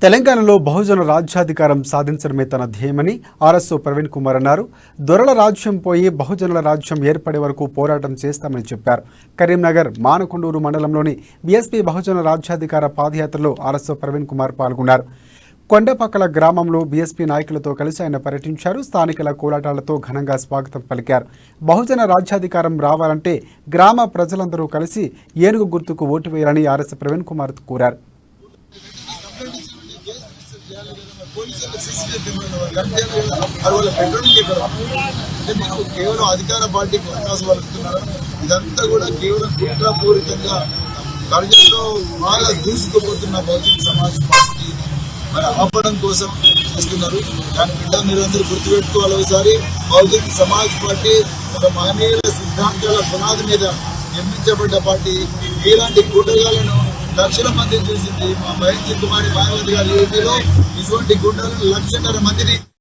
తెలంగాణలో బహుజన రాజ్యాధికారం సాధించడమే తన ధ్యేయమని ఆర్ఎస్ఓ ప్రవీణ్ కుమార్ అన్నారు. దొరల రాజ్యం పోయి బహుజనుల రాజ్యం ఏర్పడే వరకు పోరాటం చేస్తామని చెప్పారు. కరీంనగర్ మానకొండూరు మండలంలోని బీఎస్పీ బహుజన రాజ్యాధికార పాదయాత్రలో ఆర్ఎస్ఓ ప్రవీణ్ కుమార్ పాల్గొన్నారు. కొండపక్కల గ్రామంలో బీఎస్పీ నాయకులతో కలిసి ఆయన పర్యటించారు. స్థానికుల కోలాటాలతో ఘనంగా స్వాగతం పలికారు. బహుజన రాజ్యాధికారం రావాలంటే గ్రామ ప్రజలందరూ కలిసి ఏనుగు గుర్తుకు ఓటు వేయాలని ఆర్ఎస్ ప్రవీణ్ కుమార్ కోరారు. కేవలం అధికార పార్టీకి అవకాశం వస్తున్నారు. ఇదంతా కూడా కేవలం కుట్రపూరితంగా ప్రజల్లో బాగా దూసుకుపోతున్న బహుజన సమాజ్ పార్టీ మరి ఆపడం కోసం చేస్తున్నారు. దాని బిడ్డ మీరందరూ గుర్తుపెట్టుకోవాలి. ఒకసారి బహుజన సమాజ్ పార్టీ ఒక మహనీయుల సిద్ధాంతాల పునాది మీద నిర్మించబడ్డ పార్టీ. ఇలాంటి కుట్రగాలను లక్షల మంది చూసింది. మా మహేంద్ర కుమారి మాయావతి గారి ఏపీలో ఇటువంటి గుండెలను 1,00,000 మందిని